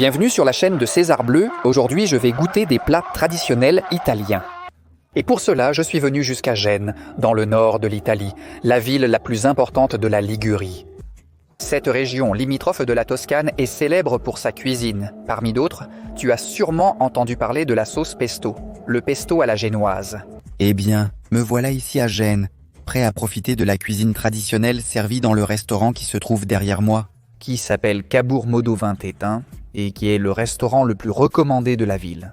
Bienvenue sur la chaîne de César Bleu. Aujourd'hui, je vais goûter des plats traditionnels italiens. Et pour cela, je suis venu jusqu'à Gênes, dans le nord de l'Italie, la ville la plus importante de la Ligurie. Cette région limitrophe de la Toscane est célèbre pour sa cuisine. Parmi d'autres, tu as sûrement entendu parler de la sauce pesto, le pesto à la génoise. Eh bien, me voilà ici à Gênes, prêt à profiter de la cuisine traditionnelle servie dans le restaurant qui se trouve derrière moi. Qui s'appelle Cabourg Modovin Tétin et qui est le restaurant le plus recommandé de la ville.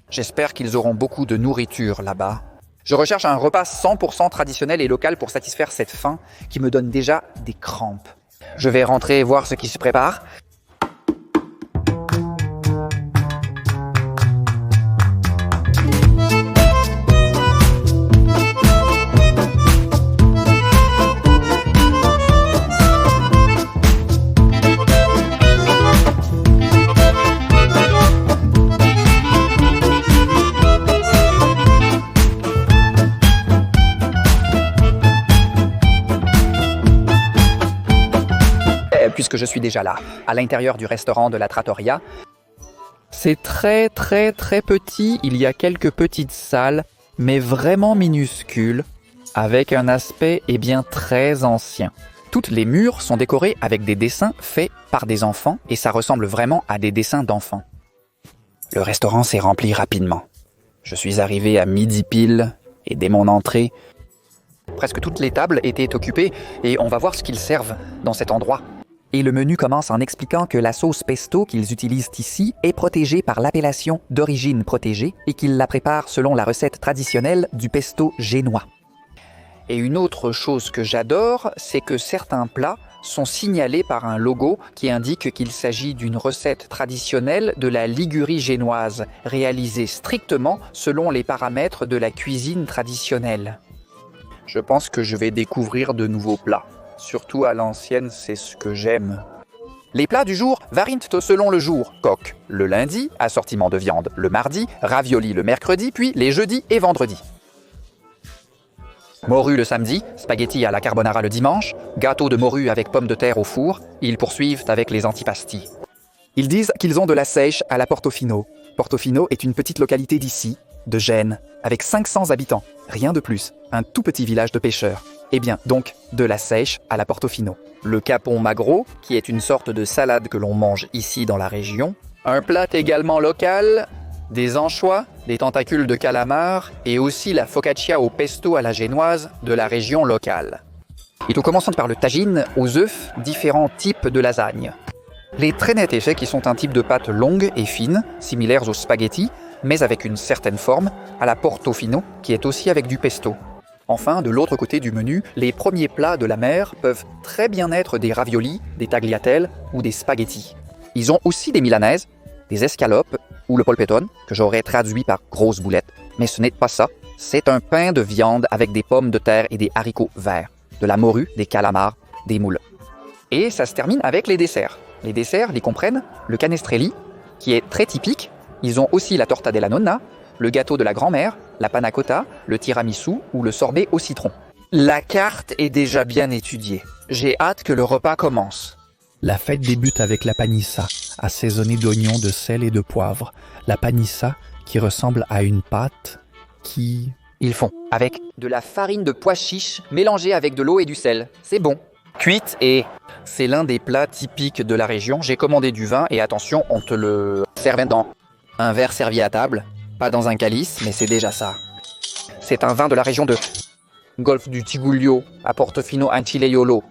J'espère qu'ils auront beaucoup de nourriture là-bas. Je recherche un repas 100% traditionnel et local pour satisfaire cette faim qui me donne déjà des crampes. Je vais rentrer et voir ce qui se prépare. Puisque je suis déjà là, à l'intérieur du restaurant de la Trattoria. C'est très petit, il y a quelques petites salles, mais vraiment minuscules, avec un aspect très ancien. Toutes les murs sont décorés avec des dessins faits par des enfants, et ça ressemble vraiment à des dessins d'enfants. Le restaurant s'est rempli rapidement. Je suis arrivé à midi pile, et dès mon entrée, presque toutes les tables étaient occupées, et on va voir ce qu'ils servent dans cet endroit. Et le menu commence en expliquant que la sauce pesto qu'ils utilisent ici est protégée par l'appellation d'origine protégée et qu'ils la préparent selon la recette traditionnelle du pesto génois. Et une autre chose que j'adore, c'est que certains plats sont signalés par un logo qui indique qu'il s'agit d'une recette traditionnelle de la Ligurie génoise, réalisée strictement selon les paramètres de la cuisine traditionnelle. Je pense que je vais découvrir de nouveaux plats. Surtout à l'ancienne, c'est ce que j'aime. Les plats du jour varient selon le jour. Coq le lundi, assortiment de viande le mardi, ravioli le mercredi, puis les jeudis et vendredis. Morue le samedi, spaghetti à la carbonara le dimanche, gâteau de morue avec pommes de terre au four. Ils poursuivent avec les antipasti. Ils disent qu'ils ont de la seiche à la Portofino. Portofino est une petite localité d'ici, de Gênes, avec 500 habitants. Rien de plus, un tout petit village de pêcheurs. Eh bien, donc, de la seiche à la Portofino. Le capon magro, qui est une sorte de salade que l'on mange ici dans la région. Un plat également local, des anchois, des tentacules de calamar et aussi la focaccia au pesto à la génoise de la région locale. Et tout commençant par le tagine aux œufs, différents types de lasagne. Les trenette qui sont un type de pâte longue et fine, similaires aux spaghettis, mais avec une certaine forme, à la Portofino, qui est aussi avec du pesto. Enfin, de l'autre côté du menu, les premiers plats de la mer peuvent très bien être des raviolis, des tagliatelles ou des spaghettis. Ils ont aussi des milanaises, des escalopes ou le polpettone, que j'aurais traduit par grosses boulettes. Mais ce n'est pas ça, c'est un pain de viande avec des pommes de terre et des haricots verts, de la morue, des calamars, des moules. Et ça se termine avec les desserts. Les desserts, ils comprennent le canestrelli, qui est très typique. Ils ont aussi la torta della nonna, le gâteau de la grand-mère, la panna cotta, le tiramisu ou le sorbet au citron. La carte est déjà bien étudiée. J'ai hâte que le repas commence. La fête débute avec la panissa, assaisonnée d'oignons, de sel et de poivre. La panissa qui ressemble à une pâte qui... Ils font avec de la farine de pois chiche mélangée avec de l'eau et du sel. C'est bon. Cuite et... C'est l'un des plats typiques de la région. J'ai commandé du vin et attention, on te le sert dans un verre servi à table. Pas dans un calice, mais c'est déjà ça. C'est un vin de la région de Golfe du Tigullio, à Portofino Ancilaiolo.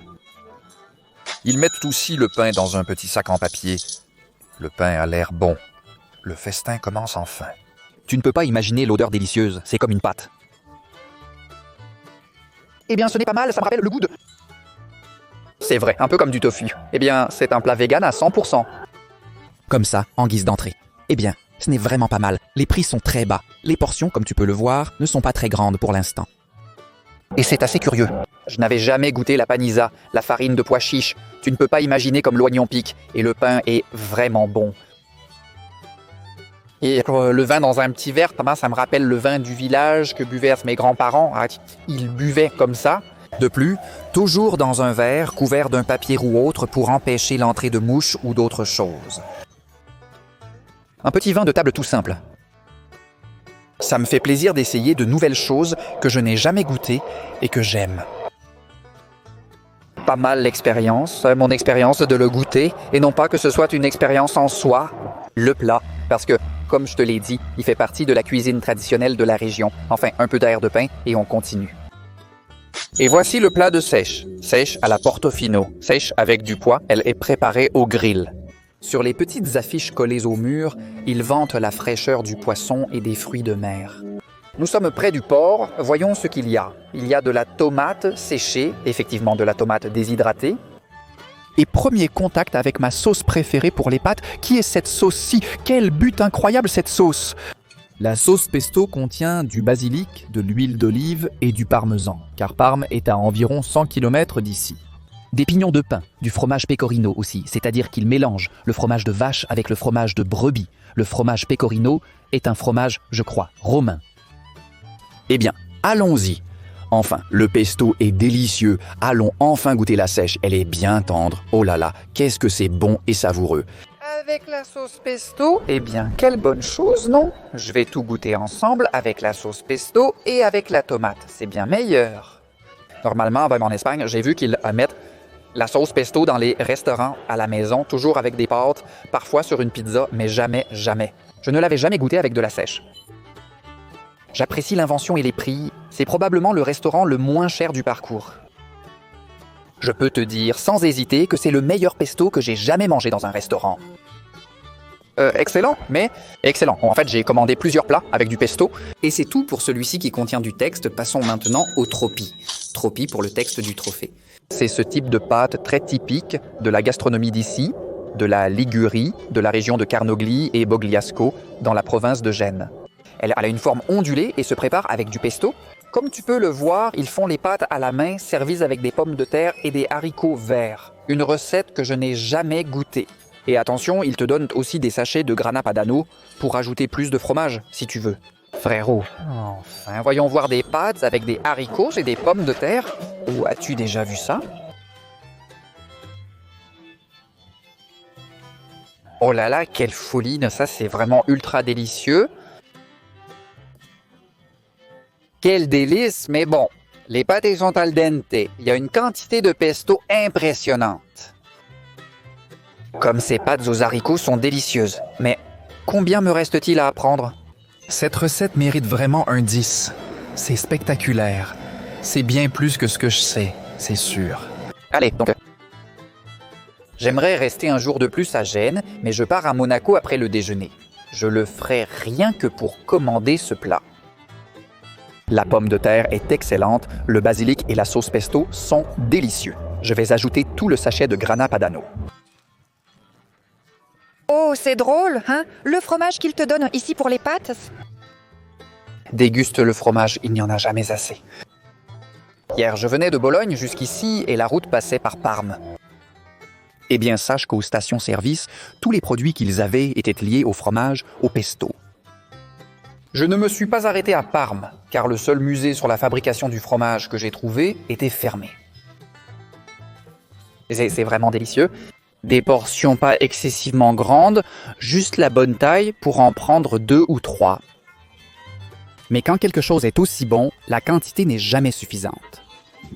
Ils mettent aussi le pain dans un petit sac en papier. Le pain a l'air bon. Le festin commence enfin. Tu ne peux pas imaginer l'odeur délicieuse, c'est comme une pâte. Eh bien, ce n'est pas mal, ça me rappelle le goût de... C'est vrai, un peu comme du tofu. Eh bien, c'est un plat vegan à 100%. Comme ça, en guise d'entrée. Eh bien, ce n'est vraiment pas mal. Les prix sont très bas. Les portions, comme tu peux le voir, ne sont pas très grandes pour l'instant. Et c'est assez curieux. Je n'avais jamais goûté la panisa, la farine de pois chiche. Tu ne peux pas imaginer comme l'oignon pique. Et le pain est vraiment bon. Et le vin dans un petit verre, ça me rappelle le vin du village que buvaient mes grands-parents. Ils buvaient comme ça. De plus, toujours dans un verre couvert d'un papier ou autre pour empêcher l'entrée de mouches ou d'autres choses. Un petit vin de table tout simple. Ça me fait plaisir d'essayer de nouvelles choses que je n'ai jamais goûtées et que j'aime. Pas mal l'expérience, mon expérience de le goûter, et non pas que ce soit une expérience en soi, le plat, parce que, comme je te l'ai dit, il fait partie de la cuisine traditionnelle de la région. Enfin, un peu d'air de pain et on continue. Et voici le plat de sèche. Sèche à la Portofino. Sèche avec du pois, elle est préparée au grill. Sur les petites affiches collées au mur, ils vantent la fraîcheur du poisson et des fruits de mer. Nous sommes près du port, voyons ce qu'il y a. Il y a de la tomate séchée, effectivement de la tomate déshydratée. Et premier contact avec ma sauce préférée pour les pâtes, qui est cette sauce-ci? Quel but incroyable cette sauce! La sauce pesto contient du basilic, de l'huile d'olive et du parmesan, car Parme est à environ 100 km d'ici. Des pignons de pain, du fromage pecorino aussi, c'est-à-dire qu'il mélange le fromage de vache avec le fromage de brebis. Le fromage pecorino est un fromage, je crois, romain. Eh bien, allons-y. Enfin, le pesto est délicieux. Allons enfin goûter la sèche. Elle est bien tendre. Oh là là, qu'est-ce que c'est bon et savoureux. Avec la sauce pesto? Eh bien, quelle bonne chose, non? Je vais tout goûter ensemble avec la sauce pesto et avec la tomate. C'est bien meilleur. Normalement, même en Espagne, j'ai vu qu'ils mettent la sauce pesto dans les restaurants à la maison, toujours avec des pâtes, parfois sur une pizza, mais jamais, jamais. Je ne l'avais jamais goûté avec de la sèche. J'apprécie l'invention et les prix. C'est probablement le restaurant le moins cher du parcours. Je peux te dire sans hésiter que c'est le meilleur pesto que j'ai jamais mangé dans un restaurant. Excellent, mais excellent. En fait, j'ai commandé plusieurs plats avec du pesto. Et c'est tout pour celui-ci qui contient du texte. Passons maintenant au tropi. Tropi pour le texte du trophée. C'est ce type de pâte très typique de la gastronomie d'ici, de la Ligurie, de la région de Carnogli et Bogliasco, dans la province de Gênes. Elle a une forme ondulée et se prépare avec du pesto. Comme tu peux le voir, ils font les pâtes à la main, servies avec des pommes de terre et des haricots verts. Une recette que je n'ai jamais goûtée. Et attention, ils te donnent aussi des sachets de grana padano pour ajouter plus de fromage, si tu veux. Frérot, enfin, voyons voir des pâtes avec des haricots et des pommes de terre. Où as-tu déjà vu ça? Oh là là, quelle folie, ça c'est vraiment ultra délicieux. Quel délice, mais bon, les pâtes sont al dente. Il y a une quantité de pesto impressionnante. Comme ces pâtes aux haricots sont délicieuses. Mais combien me reste-t-il à apprendre? Cette recette mérite vraiment un 10. C'est spectaculaire. C'est bien plus que ce que je sais, c'est sûr. Allez, donc... J'aimerais rester un jour de plus à Gênes, mais je pars à Monaco après le déjeuner. Je le ferai rien que pour commander ce plat. La pomme de terre est excellente, le basilic et la sauce pesto sont délicieux. Je vais ajouter tout le sachet de grana padano. Oh, c'est drôle, hein? Le fromage qu'ils te donnent ici pour les pâtes? Déguste le fromage, il n'y en a jamais assez. Hier, je venais de Bologne jusqu'ici et la route passait par Parme. Eh bien, sache qu'aux stations-service, tous les produits qu'ils avaient étaient liés au fromage, au pesto. Je ne me suis pas arrêté à Parme, car le seul musée sur la fabrication du fromage que j'ai trouvé était fermé. C'est vraiment délicieux. Des portions pas excessivement grandes, juste la bonne taille pour en prendre 2 ou 3. Mais quand quelque chose est aussi bon, la quantité n'est jamais suffisante.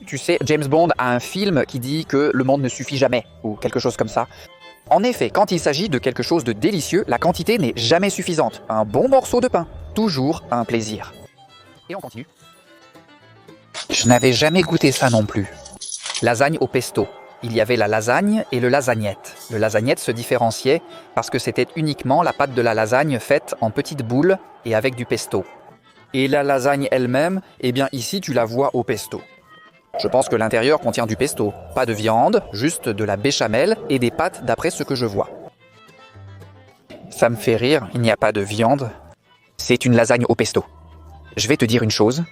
Tu sais, James Bond a un film qui dit que le monde ne suffit jamais, ou quelque chose comme ça. En effet, quand il s'agit de quelque chose de délicieux, la quantité n'est jamais suffisante. Un bon morceau de pain, toujours un plaisir. Et on continue. Je n'avais jamais goûté ça non plus. Lasagne au pesto. Il y avait la lasagne et le lasagnette. Le lasagnette se différenciait parce que c'était uniquement la pâte de la lasagne faite en petites boules et avec du pesto. Et la lasagne elle-même, eh bien ici tu la vois au pesto. Je pense que l'intérieur contient du pesto. Pas de viande, juste de la béchamel et des pâtes d'après ce que je vois. Ça me fait rire, il n'y a pas de viande. C'est une lasagne au pesto. Je vais te dire une chose.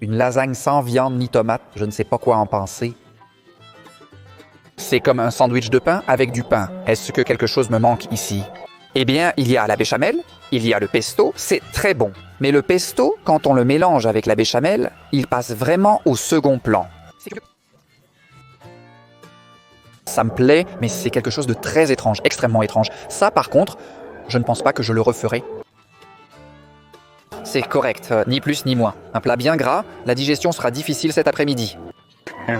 Une lasagne sans viande ni tomate, je ne sais pas quoi en penser. C'est comme un sandwich de pain avec du pain. Est-ce que quelque chose me manque ici? Eh bien, il y a la béchamel, il y a le pesto, c'est très bon. Mais le pesto, quand on le mélange avec la béchamel, il passe vraiment au second plan. Ça me plaît, mais c'est quelque chose de très étrange, extrêmement étrange. Ça, par contre, je ne pense pas que je le referai. C'est correct, ni plus ni moins. Un plat bien gras, la digestion sera difficile cet après-midi.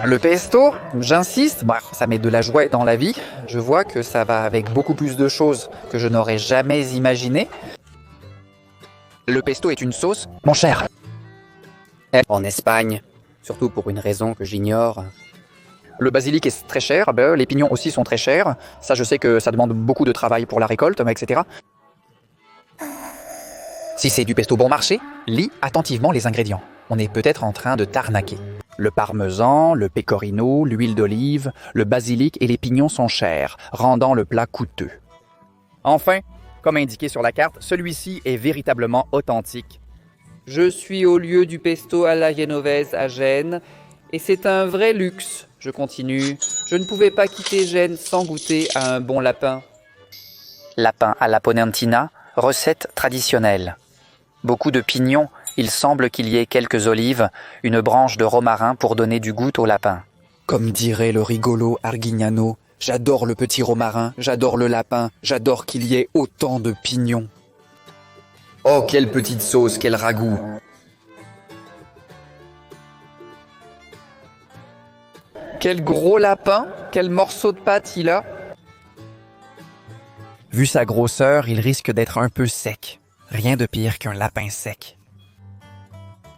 Le pesto, j'insiste, ça met de la joie dans la vie. Je vois que ça va avec beaucoup plus de choses que je n'aurais jamais imaginé. Le pesto est une sauce, mon cher. En Espagne, surtout pour une raison que j'ignore. Le basilic est très cher, les pignons aussi sont très chers. Ça, je sais que ça demande beaucoup de travail pour la récolte, etc. Si c'est du pesto bon marché, lis attentivement les ingrédients. On est peut-être en train de t'arnaquer. Le parmesan, le pecorino, l'huile d'olive, le basilic et les pignons sont chers, rendant le plat coûteux. Enfin, comme indiqué sur la carte, celui-ci est véritablement authentique. Je suis au lieu du pesto à la Genovese à Gênes, et c'est un vrai luxe. Je continue. Je ne pouvais pas quitter Gênes sans goûter à un bon lapin. Lapin à la ponentina, recette traditionnelle. Beaucoup de pignons, il semble qu'il y ait quelques olives, une branche de romarin pour donner du goût au lapin. Comme dirait le rigolo Arguignano, j'adore le petit romarin, j'adore le lapin, j'adore qu'il y ait autant de pignons. Oh, quelle petite sauce, quel ragoût! Quel gros lapin, quel morceau de pâte il a! Vu sa grosseur, il risque d'être un peu sec. Rien de pire qu'un lapin sec.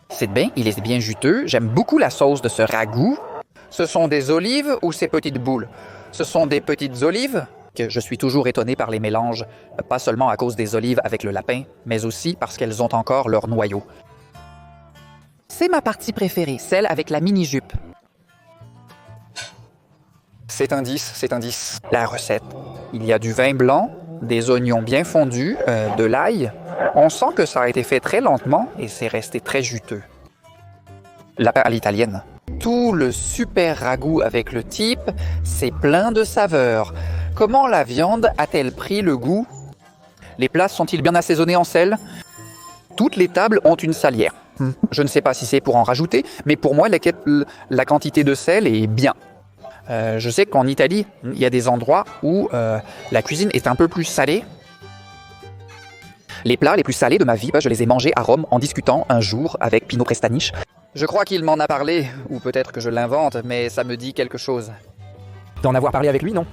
C'est bien, il est bien juteux. J'aime beaucoup la sauce de ce ragoût. Ce sont des olives ou ces petites boules? Ce sont des petites olives que je suis toujours étonné par les mélanges, pas seulement à cause des olives avec le lapin, mais aussi parce qu'elles ont encore leur noyau. C'est ma partie préférée, celle avec la mini-jupe. C'est un 10, c'est un 10. La recette. Il y a du vin blanc, des oignons bien fondus, de l'ail. On sent que ça a été fait très lentement et c'est resté très juteux. Lapin à l'italienne. Tout le super ragoût avec le type, c'est plein de saveurs. Comment la viande a-t-elle pris le goût? Les plats sont-ils bien assaisonnés en sel? Toutes les tables ont une salière. Je ne sais pas si c'est pour en rajouter, mais pour moi, la quantité de sel est bien. Je sais qu'en Italie, il y a des endroits où la cuisine est un peu plus salée. Les plats les plus salés de ma vie, je les ai mangés à Rome en discutant un jour avec Pino Prestaniche. Je crois qu'il m'en a parlé, ou peut-être que je l'invente, mais ça me dit quelque chose. D'en avoir parlé avec lui, non?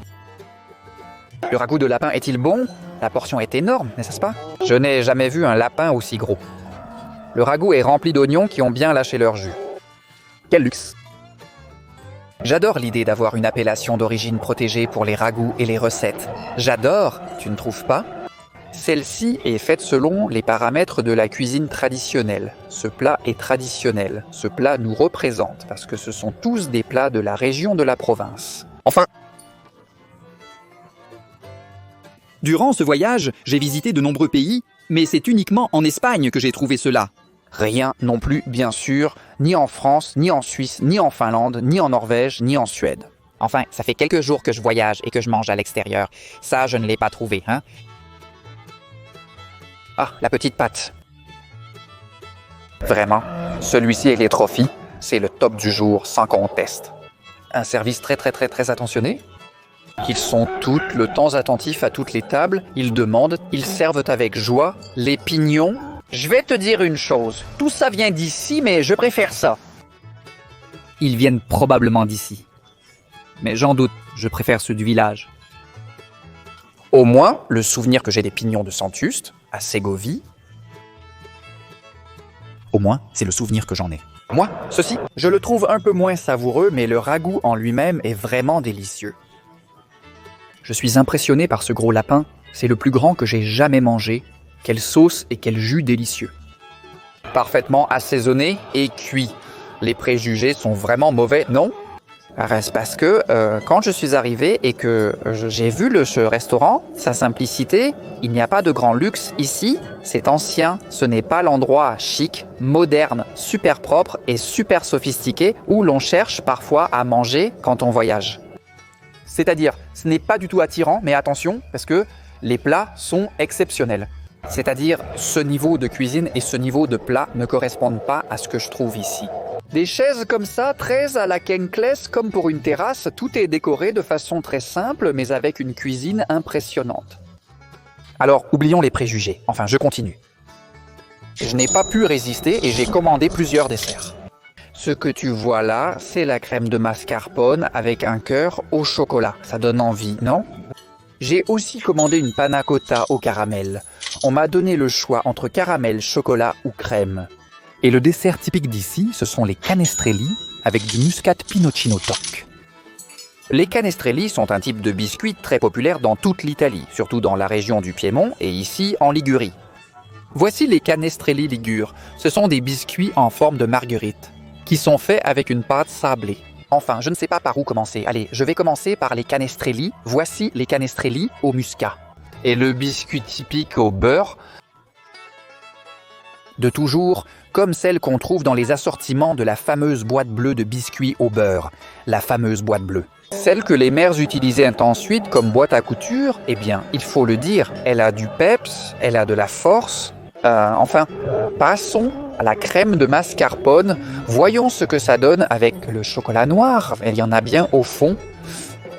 Le ragoût de lapin est-il bon? La portion est énorme, n'est-ce pas? Je n'ai jamais vu un lapin aussi gros. Le ragoût est rempli d'oignons qui ont bien lâché leur jus. Quel luxe! J'adore l'idée d'avoir une appellation d'origine protégée pour les ragoûts et les recettes. J'adore, tu ne trouves pas? Celle-ci est faite selon les paramètres de la cuisine traditionnelle. Ce plat est traditionnel. Ce plat nous représente parce que ce sont tous des plats de la région de la province. Enfin, Durant ce voyage, j'ai visité de nombreux pays, mais c'est uniquement en Espagne que j'ai trouvé cela. Rien non plus, bien sûr, ni en France, ni en Suisse, ni en Finlande, ni en Norvège, ni en Suède. Enfin, ça fait quelques jours que je voyage et que je mange à l'extérieur. Ça, je ne l'ai pas trouvé, hein? Ah, la petite pâte. Vraiment, celui-ci et les trophies, c'est le top du jour, sans conteste. Un service très attentionné. Ils sont tout le temps attentifs à toutes les tables, ils demandent, ils servent avec joie. Les pignons. Je vais te dire une chose, tout ça vient d'ici, mais je préfère ça. Ils viennent probablement d'ici. Mais j'en doute, je préfère ceux du village. Au moins, le souvenir que j'ai des pignons de Santuste, à Ségovie, au moins, c'est le souvenir que j'en ai. Moi, ceci, je le trouve un peu moins savoureux, mais le ragoût en lui-même est vraiment délicieux. Je suis impressionné par ce gros lapin, c'est le plus grand que j'ai jamais mangé. Quelle sauce et quel jus délicieux. Parfaitement assaisonné et cuit. Les préjugés sont vraiment mauvais, non? C'est parce que quand je suis arrivé et que j'ai vu ce restaurant, sa simplicité, il n'y a pas de grand luxe ici, c'est ancien, ce n'est pas l'endroit chic, moderne, super propre et super sophistiqué où l'on cherche parfois à manger quand on voyage. C'est-à-dire, ce n'est pas du tout attirant, mais attention, parce que les plats sont exceptionnels. C'est-à-dire, ce niveau de cuisine et ce niveau de plat ne correspondent pas à ce que je trouve ici. Des chaises comme ça, très à la Kenkles, comme pour une terrasse, tout est décoré de façon très simple, mais avec une cuisine impressionnante. Alors, oublions les préjugés. Enfin, je continue. Je n'ai pas pu résister et j'ai commandé plusieurs desserts. Ce que tu vois là, c'est la crème de mascarpone avec un cœur au chocolat. Ça donne envie, non? J'ai aussi commandé une panna cotta au caramel. On m'a donné le choix entre caramel, chocolat ou crème. Et le dessert typique d'ici, ce sont les canestrelli avec du muscat pinocchino toc. Les canestrelli sont un type de biscuit très populaire dans toute l'Italie, surtout dans la région du Piémont et ici en Ligurie. Voici les canestrelli ligures. Ce sont des biscuits en forme de marguerite, qui sont faits avec une pâte sablée. Enfin, je ne sais pas par où commencer. Allez, je vais commencer par les canestrelli. Voici les canestrelli au muscat. Et le biscuit typique au beurre, de toujours, comme celle qu'on trouve dans les assortiments de la fameuse boîte bleue de biscuits au beurre, la fameuse boîte bleue. Celle que les mères utilisaient ensuite comme boîte à couture, eh bien, il faut le dire, elle a du peps, elle a de la force. Passons à la crème de mascarpone. Voyons ce que ça donne avec le chocolat noir. Il y en a bien au fond.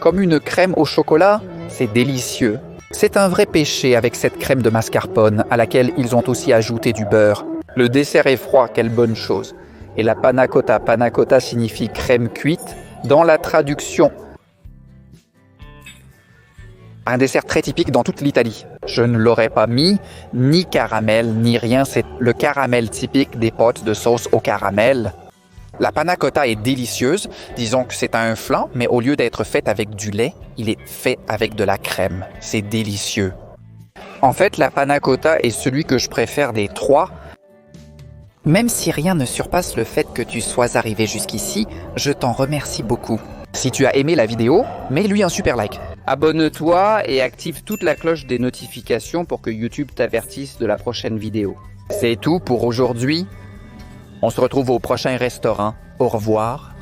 Comme une crème au chocolat, c'est délicieux. C'est un vrai péché avec cette crème de mascarpone à laquelle ils ont aussi ajouté du beurre. Le dessert est froid, quelle bonne chose. Et la panna cotta signifie crème cuite dans la traduction. Un dessert très typique dans toute l'Italie. Je ne l'aurais pas mis, ni caramel, ni rien. C'est le caramel typique des potes de sauce au caramel. La panna cotta est délicieuse. Disons que c'est un flan, mais au lieu d'être fait avec du lait, il est fait avec de la crème. C'est délicieux. En fait, la panna cotta est celui que je préfère des trois. Même si rien ne surpasse le fait que tu sois arrivé jusqu'ici, je t'en remercie beaucoup. Si tu as aimé la vidéo, mets-lui un super like. Abonne-toi et active toute la cloche des notifications pour que YouTube t'avertisse de la prochaine vidéo. C'est tout pour aujourd'hui. On se retrouve au prochain restaurant. Au revoir.